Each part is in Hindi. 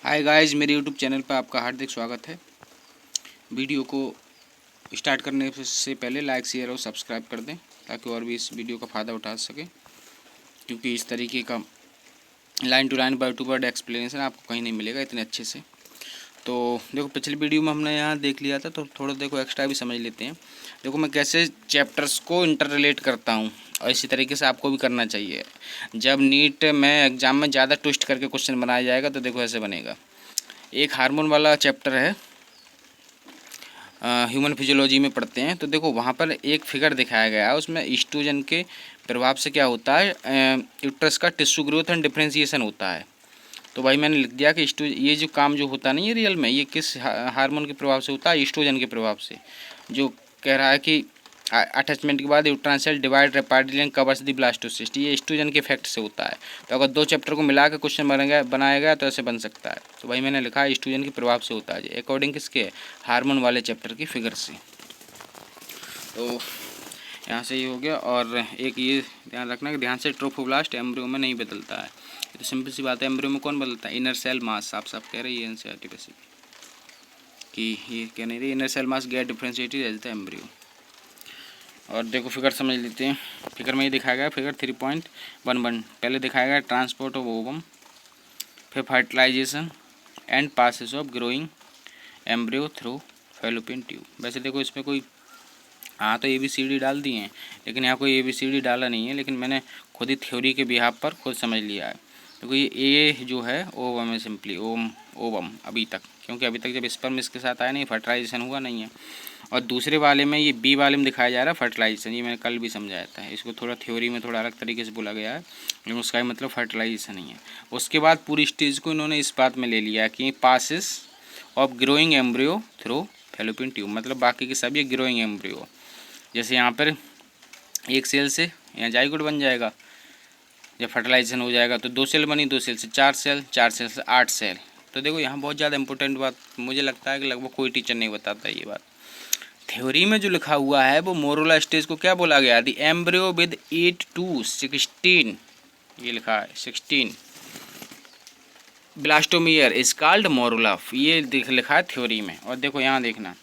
हाय गाइस, मेरे यूट्यूब चैनल पर आपका हार्दिक स्वागत है। वीडियो को स्टार्ट करने से पहले लाइक, शेयर और सब्सक्राइब कर दें ताकि और भी इस वीडियो का फ़ायदा उठा सकें, क्योंकि इस तरीके का line to line, word to word explanation आपको कहीं नहीं मिलेगा इतने अच्छे से। तो देखो, पिछली वीडियो में हमने यहाँ देख लिया था, तो थोड़ा देखो एक्स्ट्रा भी समझ लेते हैं। देखो, मैं कैसे चैप्टर्स को इंटर रिलेट करता हूँ और इसी तरीके से आपको भी करना चाहिए। जब नीट में एग्ज़ाम में ज़्यादा ट्विस्ट करके क्वेश्चन बनाया जाएगा तो देखो ऐसे बनेगा। एक हार्मोन वाला चैप्टर है, ह्यूमन फिजियोलॉजी में पढ़ते हैं, तो देखो वहाँ पर एक फिगर दिखाया गया है, उसमें ईस्ट्रोजन के प्रभाव से क्या होता है, यूट्रस का टिश्यू ग्रोथ एंड डिफरेंशिएशन होता है। तो भाई मैंने लिख दिया कि ये जो काम जो होता नहीं है रियल में, ये किस हार्मोन के प्रभाव से होता है, ईस्ट्रोजन के प्रभाव से। जो कह रहा है कि अटैचमेंट के बाद uterine cell divide rapidly and covers the blastocyst, ये ईस्ट्रोजन के इफेक्ट से होता है। तो अगर दो चैप्टर को मिला के क्वेश्चन बनाया गया तो ऐसे बन सकता है। तो भाई मैंने लिखा ईस्ट्रोजन के प्रभाव से होता है, अकॉर्डिंग किसके, हार्मोन वाले चैप्टर की फिगर से। तो यहाँ से ये हो गया। और एक ये ध्यान रखना कि ध्यान से ट्रोफोब्लास्ट एम्ब्रियो में नहीं बदलता है। तो सिंपल सी बात है, एम्ब्रियो में कौन बदलता है, इनर सेल मास। आप सब कह रहे हैं एनसीईआरटी बेसिक कि ये कह नहीं रही, inner cell mass get differentiated as the embryo. और देखो फिगर समझ लेते हैं। फिगर में ये दिखाया गया, फिगर 3.11 पहले दिखाया गया ट्रांसपोर्ट ऑफ ओवम, फिर fertilisation and passes of growing embryo through fallopian tube. वैसे देखो इसमें कोई तो ABCD डाल दिए हैं, लेकिन यहाँ कोई ABCD डाला नहीं है, लेकिन मैंने खुद ही थ्योरी के बिहाफ पर खुद समझ लिया है। देखो ये ए जो है ओवम है, सिंपली ओवम अभी तक, क्योंकि अभी तक जब स्पर्म इसके साथ आया नहीं, फर्टिलाइजेशन हुआ नहीं है। और दूसरे वाले में, ये बी वाले में दिखाया जा रहा है फर्टिलाइजेशन, ये मैंने कल भी समझाया था। इसको थोड़ा थ्योरी में थोड़ा अलग तरीके से बोला गया है, लेकिन उसका ही मतलब फर्टिलाइजेशन ही है। उसके बाद पूरी स्टेज को इन्होंने इस बात में ले लिया कि passes of growing embryo through fallopian tube, मतलब बाकी के सभी ग्रोइंग एम्ब्रियो। जैसे यहाँ पर एक सेल से यहाँ जाइगोट बन जाएगा, जब फर्टिलाइजेशन हो जाएगा तो 2 सेल बनी, 2 सेल से 4 सेल, 4 सेल से 8 सेल। तो देखो यहाँ बहुत ज़्यादा इंपॉर्टेंट बात, मुझे लगता है कि लगभग कोई टीचर नहीं बताता ये बात। थ्योरी में जो लिखा हुआ है वो मोरोला स्टेज को क्या बोला गया, द एम्ब्रियो विद 8 to 16, ये लिखा है 16 ब्लास्टोमियर इज कॉल्ड मोरोला, ये लिखा है थ्योरी में। और देखो यहाँ देखना,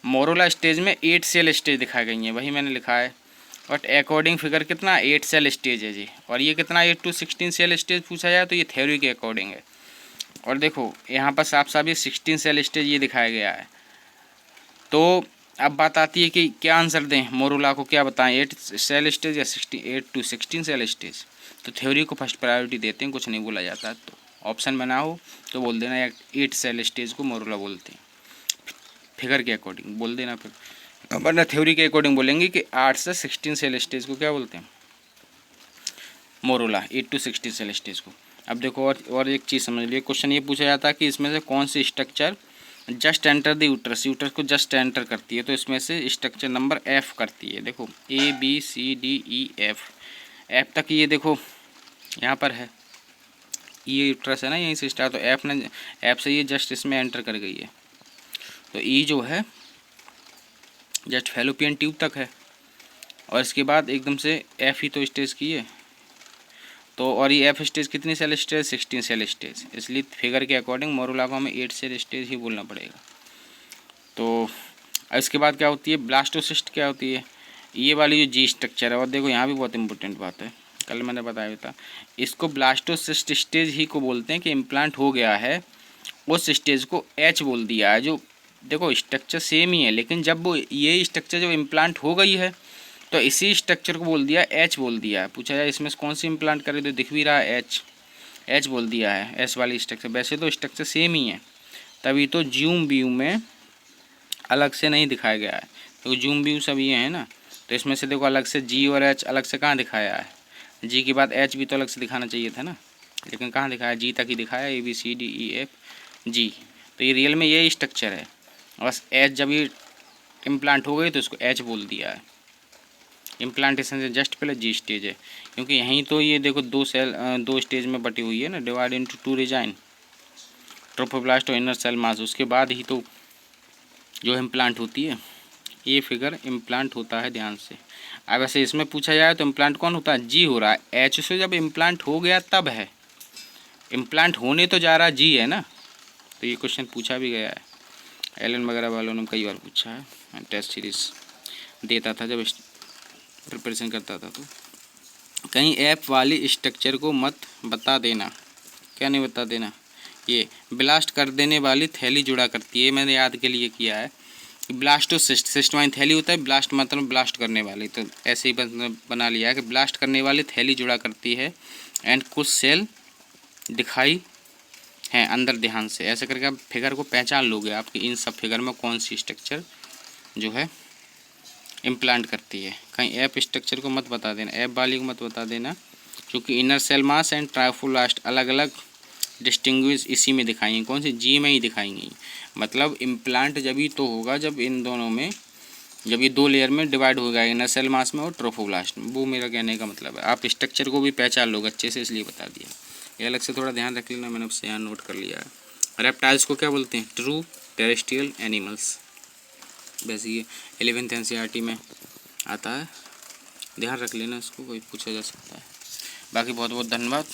मोरोला स्टेज में 8 सेल स्टेज दिखाई गई हैं, वही मैंने लिखा है। बट अकॉर्डिंग फिगर कितना, 8 सेल स्टेज है जी। और ये कितना, 8 to 16 सेल स्टेज पूछा जाए तो ये थ्योरी के अकॉर्डिंग है। और देखो यहाँ पर साफ साफ ये 16 सेल स्टेज ये दिखाया गया है। तो अब बात आती है कि क्या आंसर दें, मोरोला को क्या बताएं, 8 सेल स्टेज या 8 to 16 सेल स्टेज। तो थ्योरी को फर्स्ट प्रायोरिटी देते हैं, कुछ नहीं बोला जाता। तो ऑप्शन में ना हो तो बोल देना या 8 सेल स्टेज को मोरोला बोलते हैं, फिगर के अकॉर्डिंग बोल देना। फिर वरना थ्योरी के अकॉर्डिंग बोलेंगे कि 8 से 16 सेल स्टेज को क्या बोलते हैं, मोरोला, 8 to 16 सेल स्टेज को। अब देखो और एक चीज़ समझ लिए, क्वेश्चन ये पूछा जाता है कि इसमें से कौन सी structure just enter the uterus, uterus को जस्ट एंटर करती है। तो इसमें से स्ट्रक्चर नंबर F करती है। देखो ABCDEF, F तक ये देखो यहाँ पर है, ये यूट्रस है ना, यहीं से स्टार्ट। तो F से ये जस्ट इसमें एंटर कर गई है। तो E जो है जस्ट फैलोपियन ट्यूब तक है, और इसके बाद एकदम से F ही तो स्टेज की है। तो और ये F स्टेज कितनी सेल स्टेज, 16 सेल स्टेज, इसलिए फिगर के अकॉर्डिंग मोरोला को हमें 8 सेल स्टेज ही बोलना पड़ेगा। तो इसके बाद क्या होती है, ब्लास्टोसिस्ट क्या होती है, ये वाली जो जी स्ट्रक्चर है। और देखो यहाँ भी बहुत इंपॉर्टेंट बात है, कल मैंने बताया था, इसको ब्लास्टोसिस्ट स्टेज ही को बोलते हैं कि इम्प्लांट हो गया है, उस स्टेज को H बोल दिया है। जो देखो स्ट्रक्चर सेम ही है, लेकिन जब वो ये स्ट्रक्चर जब इम्प्लांट हो गई है तो इसी स्ट्रक्चर को बोल दिया, H बोल दिया है। पूछा जाए इसमें कौन सी इम्प्लांट करे तो दिख भी रहा है H बोल दिया है, S वाली स्ट्रक्चर। वैसे तो स्ट्रक्चर सेम ही है, तभी तो जूम व्यू में अलग से नहीं दिखाया गया है। तो जूम व्यू सब ये है ना, तो इसमें से देखो अलग से G और H अलग से कहाँ दिखाया है, G के बाद H भी तो अलग से दिखाना चाहिए था ना, लेकिन कहाँ दिखाया, G तक ही दिखाया, ABCDEFG। तो ये रियल में ये स्ट्रक्चर है, बस H जब ये इम्प्लांट हो गई तो इसको H बोल दिया है। इम्प्लांटेशन से जस्ट पहले G स्टेज है, क्योंकि यहीं तो ये देखो दो स्टेज में बटी हुई है ना, डिवाइड इनटू 2 रीजन, ट्रोफोब्लास्ट और इनर सेल मास। उसके बाद ही तो जो इम्प्लांट होती है, ये फिगर इम्प्लांट होता है, ध्यान से। अब वैसे इसमें पूछा जाए तो इम्प्लांट कौन होता है, G हो रहा है। H से जब इम्प्लांट हो गया तब है, इम्प्लांट होने तो जा रहा G है ना, तो ये क्वेश्चन पूछा भी गया है, एलन वगैरह वालों ने कई बार पूछा है, टेस्ट सीरीज देता था जब प्रिपरेशन करता था। तो कहीं ऐप वाली स्ट्रक्चर को मत बता देना। क्या नहीं बता देना? ये ब्लास्ट कर देने वाली थैली जुड़ा करती है, मैंने याद के लिए किया है। ब्लास्टोसिस्ट, सिस्टमाइन थैली होता है, ब्लास्ट मतलब ब्लास्ट करने वाली, तो ऐसे ही बना लिया है कि ब्लास्ट करने वाली थैली जुड़ा करती है। एंड कुछ सेल दिखाई हैं अंदर ध्यान से, ऐसे करके आप फिगर को पहचान लोगे आपकी इन सब फिगर में कौन सी स्ट्रक्चर जो है इम्प्लांट करती है। कहीं ऐप स्ट्रक्चर को मत बता देना, ऐप वाली को मत बता देना, क्योंकि इनर सेल मास एंड ट्रायोफ्लास्ट अलग अलग डिस्टिंग्विश इसी में दिखाएंगे, कौन सी? जी में ही दिखाएंगी। मतलब इम्प्लांट जब ही तो होगा जब इन दोनों में, जब ये दो लेयर में डिवाइड हो गया, इनर सेल मास में और ट्रोफोब्लास्ट में। वो मेरा कहने का मतलब है, आप स्ट्रक्चर को भी पहचान लोगे अच्छे से, इसलिए बता दिया। ये अलग से थोड़ा ध्यान रख लेना, मैंने उससे यहाँ नोट कर लिया है। रेप्टाइल्स को क्या बोलते हैं? True terrestrial animals. वैसे ये 11th NCERT में आता है, ध्यान रख लेना इसको, कोई पूछा जा सकता है। बाकी बहुत बहुत धन्यवाद।